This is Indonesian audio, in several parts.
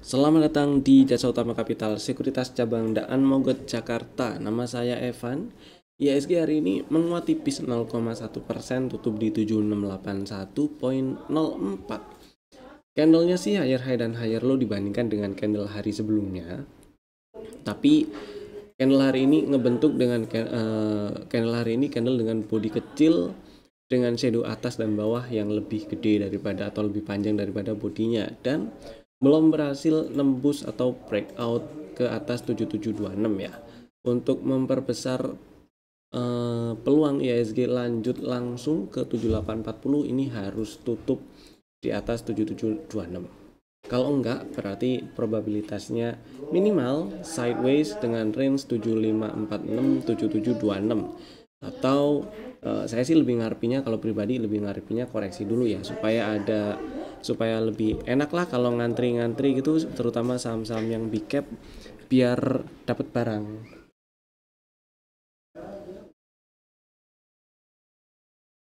Selamat datang di Jasa Utama Kapital Sekuritas Cabang Daan Mogot, Jakarta. Nama saya Evan. IHSG hari ini menguat tipis 0,1%, tutup di 7681,04. Candlenya sih higher high dan higher low dibandingkan dengan candle hari sebelumnya. Tapi candle hari ini ngebentuk dengan candle dengan body kecil dengan shadow atas dan bawah yang lebih gede daripada atau lebih panjang daripada bodinya, dan belum berhasil nembus atau breakout ke atas 7726 ya. Untuk memperbesar peluang IHSG lanjut langsung ke 7840, ini harus tutup di atas 7726. Kalau enggak, berarti probabilitasnya minimal sideways dengan range 7546-7726. Atau saya sih lebih ngarepinya, kalau pribadi lebih ngarepinya koreksi dulu ya, supaya lebih enak lah kalau ngantri-ngantri gitu, terutama saham-saham yang big cap biar dapat barang.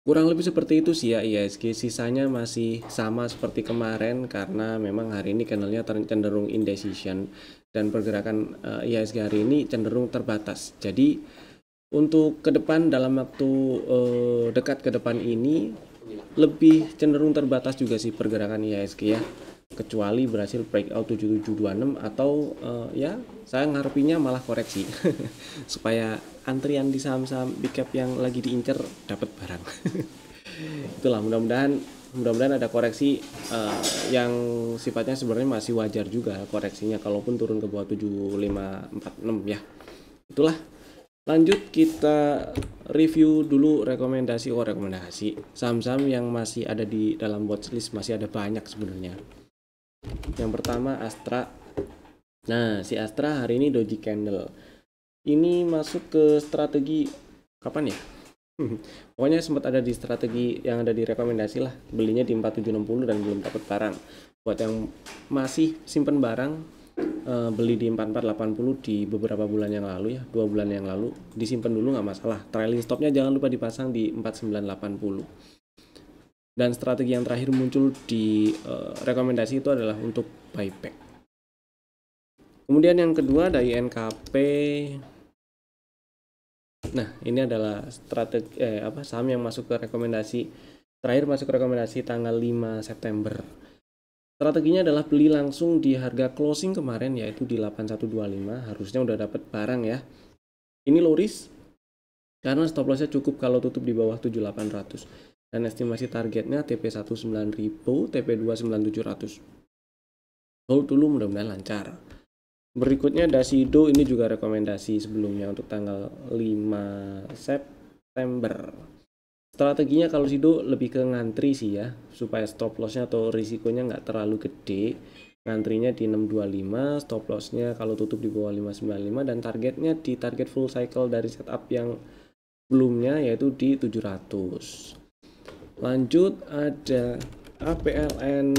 Kurang lebih seperti itu sih ya IHSG. Sisanya masih sama seperti kemarin karena memang hari ini candlenya cenderung indecision dan pergerakan IHSG hari ini cenderung terbatas. Jadi untuk ke depan, dalam waktu dekat ke depan ini lebih cenderung terbatas juga sih pergerakan IHSG ya, kecuali berhasil breakout 7726 atau ya saya ngarepinya malah koreksi supaya antrian di saham-saham big cap yang lagi diincer dapat barang. Itulah, mudah-mudahan ada koreksi yang sifatnya sebenarnya masih wajar juga koreksinya, kalaupun turun ke bawah 7546 ya. Itulah. Lanjut kita review dulu rekomendasi saham-saham yang masih ada di dalam watchlist. Masih ada banyak sebenarnya. Yang pertama Astra. Nah, si Astra hari ini doji candle. Ini masuk ke strategi kapan ya? Pokoknya sempat ada di strategi yang ada di rekomendasi lah. Belinya di 4760 dan belum dapat barang. Buat yang masih simpen barang, beli di 4480 di beberapa bulan yang lalu ya, 2 bulan yang lalu, disimpan dulu nggak masalah. Trailing stopnya jangan lupa dipasang di 4980. Dan strategi yang terakhir muncul di rekomendasi itu adalah untuk buyback. Kemudian yang kedua ada INKP. Nah, ini adalah strategi saham yang masuk ke rekomendasi tanggal 5 September. Strateginya adalah beli langsung di harga closing kemarin, yaitu di 8125. Harusnya udah dapat barang ya. Ini low risk karena stop lossnya cukup kalau tutup di bawah 7800. Dan estimasi targetnya TP 19000, TP 29700. Hold dulu, mudah-mudahan lancar. Berikutnya Dasido, ini juga rekomendasi sebelumnya untuk tanggal 5 September. Strateginya kalau Sido lebih ke ngantri sih ya, supaya stop lossnya atau risikonya nggak terlalu gede. Ngantrinya di 625, stop lossnya kalau tutup di bawah 595, dan targetnya di target full cycle dari setup yang sebelumnya yaitu di 700. Lanjut ada APLN.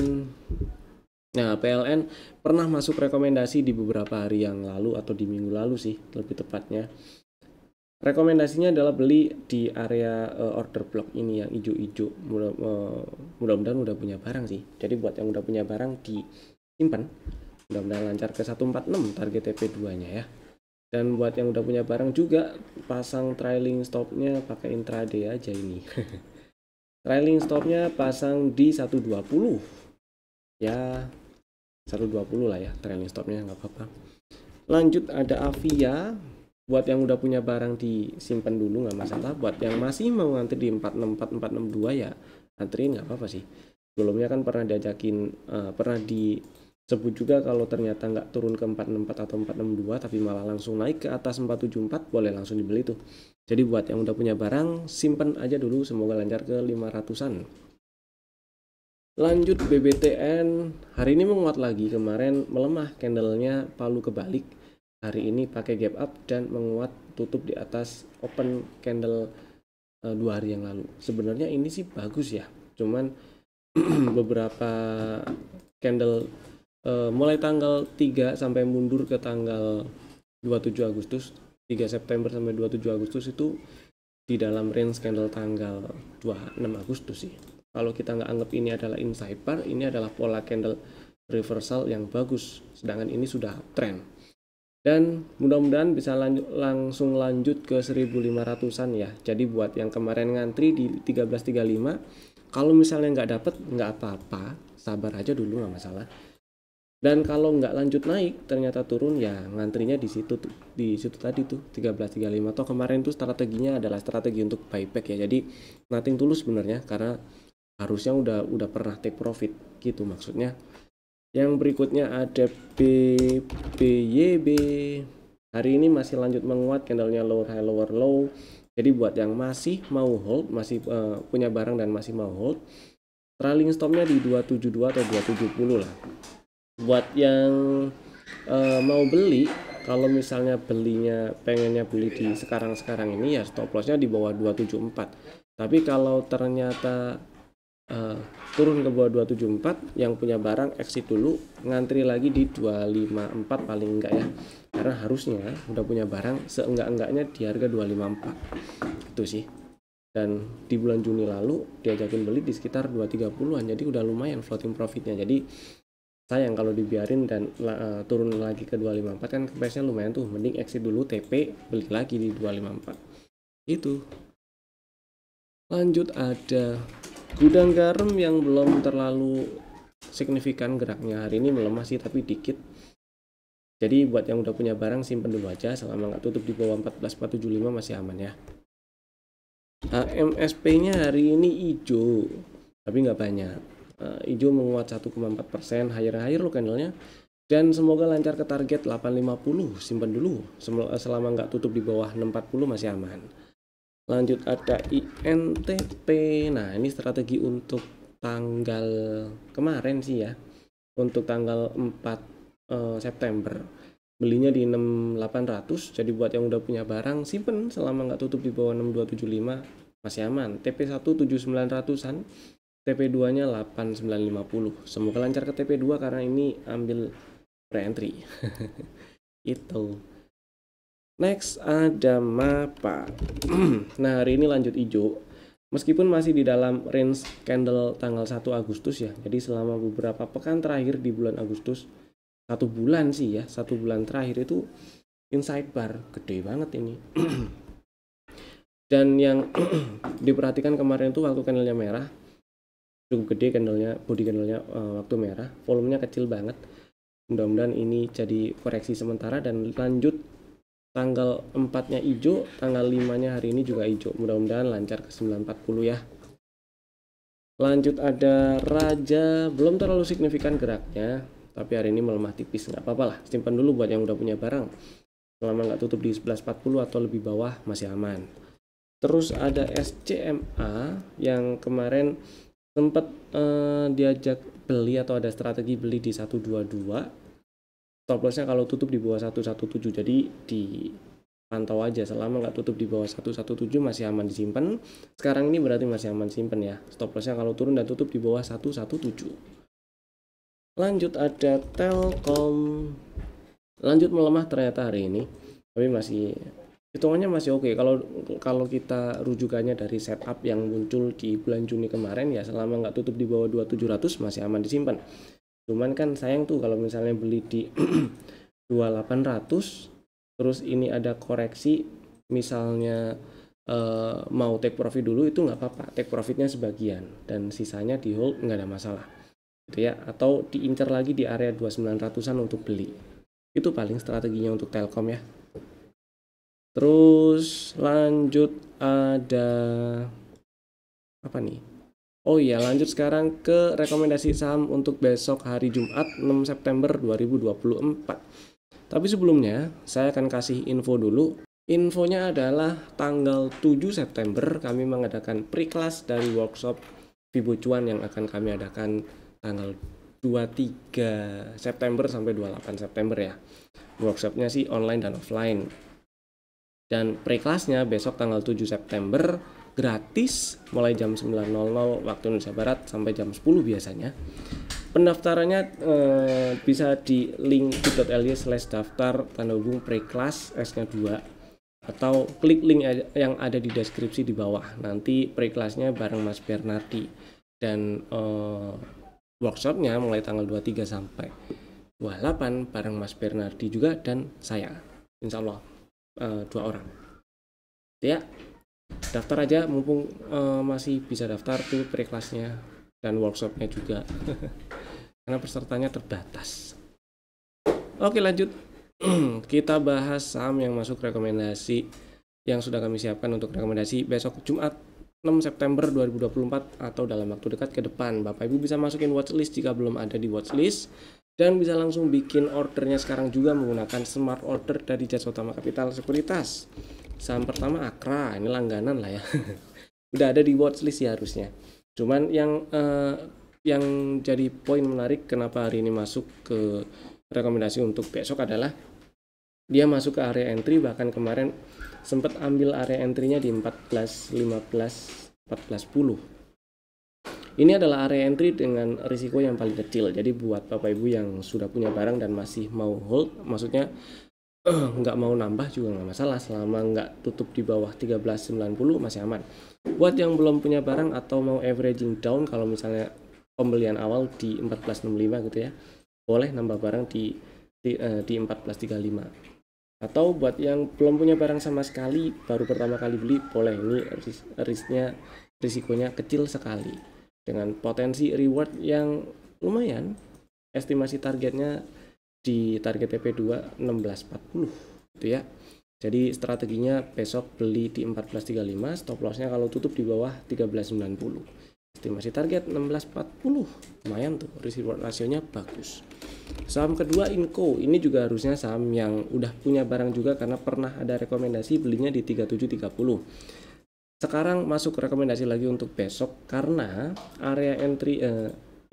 Nah, PLN pernah masuk rekomendasi di beberapa hari yang lalu atau di minggu lalu sih lebih tepatnya. Rekomendasinya adalah beli di area order block ini yang hijau-hijau. Mudah-mudahan udah punya barang sih. Jadi buat yang udah punya barang disimpan. Mudah-mudahan lancar ke 146 target TP2 nya ya. Dan buat yang udah punya barang juga pasang trailing stopnya pakai intraday aja ini. Trailing stopnya pasang di 120. Ya 120 lah ya trailing stopnya, nggak apa-apa. Lanjut ada Avia. Buat yang udah punya barang disimpan dulu nggak masalah. Buat yang masih mau ngantri di 464, 462 ya antriin, nggak apa-apa sih. Sebelumnya kan pernah disebut juga kalau ternyata nggak turun ke 464 atau 462 tapi malah langsung naik ke atas 474, boleh langsung dibeli tuh. Jadi buat yang udah punya barang simpan aja dulu, semoga lancar ke 500-an. Lanjut BBTN, hari ini menguat lagi, kemarin melemah, candlenya palu kebalik. Hari ini pakai gap up dan menguat, tutup di atas open candle 2 hari yang lalu. Sebenarnya ini sih bagus ya, cuman beberapa candle mulai tanggal 3 sampai mundur ke tanggal 27 Agustus, 3 September sampai 27 Agustus itu di dalam range candle tanggal 26 Agustus sih. Kalau kita nggak anggap ini adalah inside bar, ini adalah pola candle reversal yang bagus, sedangkan ini sudah uptrend. Dan mudah-mudahan bisa langsung lanjut ke 1500-an ya. Jadi buat yang kemarin ngantri di 1335, kalau misalnya nggak dapet nggak apa-apa, sabar aja dulu, nggak masalah. Dan kalau nggak lanjut naik ternyata turun, ya ngantrinya di situ tadi tuh 1335. Toh kemarin tuh strateginya adalah strategi untuk buyback ya, jadi nothing tulus sebenarnya, karena harusnya udah pernah take profit gitu maksudnya. Yang berikutnya ada BBYB. Hari ini masih lanjut menguat, candlenya lower high lower low. Jadi buat yang masih mau hold, masih punya barang dan masih mau hold, trailing stopnya di 272 atau 270 lah. Buat yang mau beli, kalau misalnya pengennya beli di sekarang ini, ya stop lossnya di bawah 274. Tapi kalau ternyata turun ke bawah 274, yang punya barang exit dulu, ngantri lagi di 254 paling enggak ya, karena harusnya udah punya barang seenggak-enggaknya di harga 254 itu sih. Dan di bulan Juni lalu diajakin beli di sekitar 230-an, jadi udah lumayan floating profitnya. Jadi sayang kalau dibiarin dan turun lagi ke 254, kan price-nya lumayan tuh, mending exit dulu TP, beli lagi di 254 itu. Lanjut ada gudang garam yang belum terlalu signifikan geraknya, hari ini melemah sih tapi dikit. Jadi buat yang udah punya barang simpen dulu aja, selama nggak tutup di bawah 14.475 masih aman ya. HMSP-nya hari ini hijau tapi nggak banyak. Hijau menguat 1,4%, higher lo candlenya, dan semoga lancar ke target 850, simpan dulu selama nggak tutup di bawah 640 masih aman. Lanjut ada INTP. Nah ini strategi untuk tanggal kemarin sih ya, untuk tanggal 4 September belinya di 6800. Jadi buat yang udah punya barang simpen selama nggak tutup di bawah 6275 masih aman. TP1 7900-an, TP2 nya 8950. Semoga lancar ke TP2 karena ini ambil pre-entry. Itu. Next ada MAPA. Nah hari ini lanjut hijau, meskipun masih di dalam range candle tanggal 1 Agustus ya. Jadi selama beberapa pekan terakhir di bulan Agustus, 1 bulan sih ya, 1 bulan terakhir itu inside bar gede banget ini. Dan yang diperhatikan kemarin itu waktu candlenya merah, cukup gede candlenya, body candlenya waktu merah, volumenya kecil banget. Mudah-mudahan ini jadi koreksi sementara dan lanjut tanggal 4-nya hijau, tanggal 5-nya hari ini juga hijau. Mudah-mudahan lancar ke 940 ya. Lanjut ada Raja, belum terlalu signifikan geraknya, tapi hari ini melemah tipis, nggak apa-apa lah, simpan dulu buat yang udah punya barang. Selama nggak tutup di 1140 atau lebih bawah masih aman. Terus ada SCMA yang kemarin sempat diajak beli atau ada strategi beli di 122. Stop lossnya kalau tutup di bawah 117, jadi dipantau aja, selama nggak tutup di bawah 117 masih aman disimpan. Sekarang ini berarti masih aman simpen ya. Stop lossnya kalau turun dan tutup di bawah 117. Lanjut ada Telkom, lanjut melemah ternyata hari ini, tapi masih hitungannya masih oke. Kalau kita rujukannya dari setup yang muncul di bulan Juni kemarin ya, selama nggak tutup di bawah 2700 masih aman disimpan. Cuman kan sayang tuh kalau misalnya beli di 2800 terus ini ada koreksi, misalnya mau take profit dulu, itu nggak apa-apa, take profitnya sebagian dan sisanya di hold, nggak ada masalah gitu ya, atau diincar lagi di area 2900-an untuk beli. Itu paling strateginya untuk Telkom ya. Terus lanjut ada apa nih? Oh iya, lanjut sekarang ke rekomendasi saham untuk besok hari Jumat 6 September 2024. Tapi sebelumnya saya akan kasih info dulu. Infonya adalah tanggal 7 September kami mengadakan pre-class dari workshop Vibo Cuan yang akan kami adakan tanggal 23 September sampai 28 September ya. Workshopnya sih online dan offline. Dan pre-classnya besok tanggal 7 September gratis mulai jam 9.00 waktu Indonesia Barat sampai jam 10 biasanya. Pendaftarannya bisa di link bit.ly/daftar tanda hubung pre-class S-nya 2, atau klik link yang ada di deskripsi di bawah. Nanti pre-classnya bareng Mas Bernardi. Dan workshopnya mulai tanggal 23 sampai 28 bareng Mas Bernardi juga dan saya, insya Allah 2 orang ya. Daftar aja mumpung masih bisa daftar tuh pre-kelasnya dan workshopnya juga karena pesertanya terbatas. Oke, lanjut. Kita bahas saham yang masuk rekomendasi yang sudah kami siapkan untuk rekomendasi besok Jumat 6 September 2024 atau dalam waktu dekat ke depan. Bapak Ibu bisa masukin watchlist jika belum ada di watchlist dan bisa langsung bikin ordernya sekarang juga menggunakan smart order dari Jasa Utama Kapital Sekuritas. Saham pertama Akra, ini langganan lah ya. Udah ada di watchlist ya harusnya. Cuman yang jadi poin menarik kenapa hari ini masuk ke rekomendasi untuk besok adalah dia masuk ke area entry, bahkan kemarin sempat ambil area entry-nya di 14, 15, 14, 10. Ini adalah area entry dengan risiko yang paling kecil. Jadi buat Bapak Ibu yang sudah punya barang dan masih mau hold, maksudnya nggak mau nambah juga nggak masalah, selama nggak tutup di bawah 13.90 masih aman. Buat yang belum punya barang atau mau averaging down, kalau misalnya pembelian awal di 14.65 gitu ya, boleh nambah barang di 14.35. Atau buat yang belum punya barang sama sekali, baru pertama kali beli, boleh. Ini risikonya kecil sekali dengan potensi reward yang lumayan. Estimasi targetnya di target TP2 16.40 gitu ya. Jadi strateginya besok beli di 14.35, stop lossnya kalau tutup di bawah 13.90. Estimasi target 16.40, lumayan tuh, risk reward rasionya bagus. Saham kedua Inco, ini juga harusnya saham yang udah punya barang juga karena pernah ada rekomendasi belinya di 37.30. Sekarang masuk rekomendasi lagi untuk besok karena area entry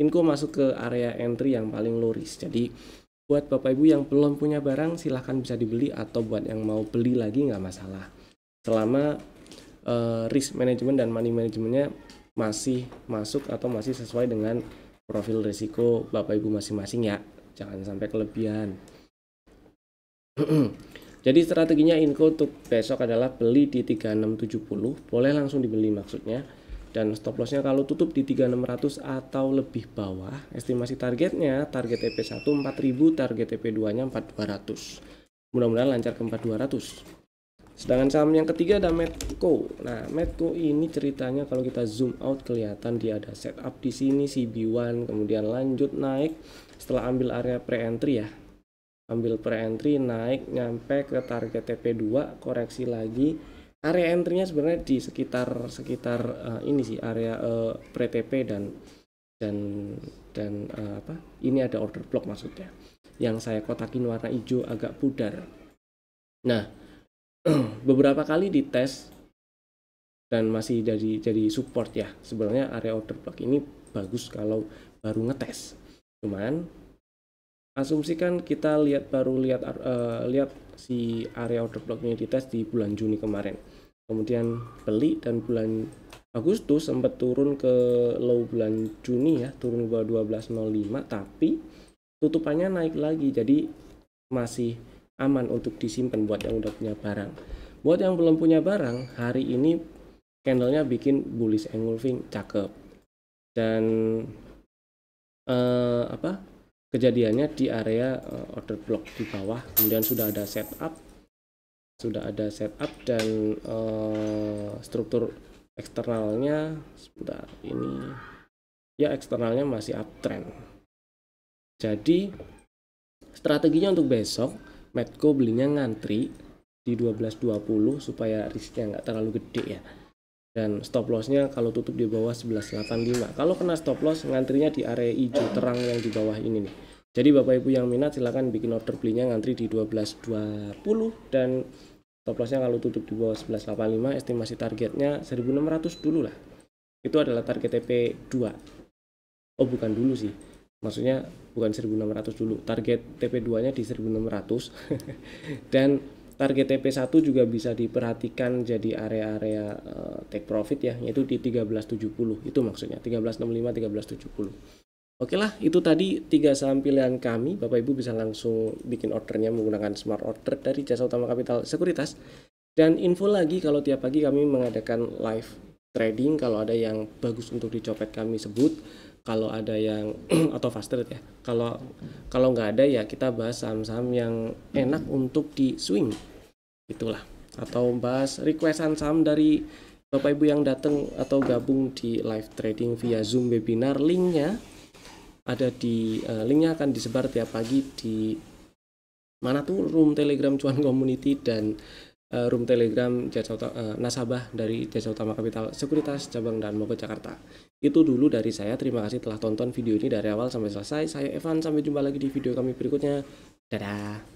Inco masuk ke area entry yang paling low risk. Jadi buat Bapak Ibu yang belum punya barang silahkan bisa dibeli, atau buat yang mau beli lagi nggak masalah selama risk management dan money managementnya masih masuk atau masih sesuai dengan profil risiko Bapak Ibu masing-masing ya, jangan sampai kelebihan. Jadi strateginya Inco untuk besok adalah beli di 3670, boleh langsung dibeli maksudnya, dan stop lossnya kalau tutup di 3600 atau lebih bawah. Estimasi targetnya, target TP1 4000, target TP2 nya 4200. Mudah-mudahan lancar ke 4200. Sedangkan saham yang ketiga ada Medco. Nah, Medco ini ceritanya kalau kita zoom out kelihatan dia ada setup di sini CB1, kemudian lanjut naik setelah ambil area pre-entry ya. Ambil pre-entry, naik nyampe ke target TP2, koreksi lagi. Area entry-nya sebenarnya di sekitar ini sih, area pre-TP dan ini ada order block maksudnya. Yang saya kotakin warna hijau agak pudar. Nah, beberapa kali dites dan masih jadi support ya. Sebenarnya area order block ini bagus kalau baru ngetes. Cuman asumsikan kita lihat si area order blocknya dites di bulan Juni kemarin. Kemudian beli dan bulan Agustus sempat turun ke low bulan Juni ya, turun ke bawah 12.05, tapi tutupannya naik lagi. Jadi masih aman untuk disimpan buat yang udah punya barang. Buat yang belum punya barang, hari ini candlenya bikin bullish engulfing, cakep. Dan kejadiannya di area order block di bawah, kemudian sudah ada setup dan struktur eksternalnya sebentar ini ya, eksternalnya masih uptrend. Jadi strateginya untuk besok Medco belinya ngantri di 12.20 supaya risknya nggak terlalu gede ya, dan stop lossnya kalau tutup di bawah 11.85. Kalau kena stop loss ngantrinya di area hijau terang yang di bawah ini nih. Jadi Bapak Ibu yang minat silahkan bikin order belinya ngantri di 12.20, dan stop lossnya kalau tutup di bawah 11.85. Estimasi targetnya 1.600 dulu lah, itu adalah target TP2. Oh bukan dulu sih, maksudnya bukan 1.600 dulu, target TP2 nya di 1.600 dan target TP1 juga bisa diperhatikan jadi area-area take profit ya, yaitu di 13.70. Itu maksudnya 13.65, 13.70. Oke lah, itu tadi 3 saham pilihan kami. Bapak Ibu bisa langsung bikin ordernya menggunakan smart order dari Jasa Utama Kapital Sekuritas. Dan info lagi, kalau tiap pagi kami mengadakan live trading, kalau ada yang bagus untuk dicopet kami sebut. kalau ada yang atau fast trade ya. Kalau nggak ada ya kita bahas saham-saham yang enak untuk di swing itulah, atau bahas requestan saham dari Bapak Ibu yang datang atau gabung di live trading via Zoom webinar. Linknya akan disebar tiap pagi di mana tuh, room Telegram Cuan Community dan room Telegram nasabah dari Jasa Utama Kapital Sekuritas cabang dan Bogor Jakarta. Itu dulu dari saya. Terima kasih telah tonton video ini dari awal sampai selesai. Saya Evan, sampai jumpa lagi di video kami berikutnya. Dadah.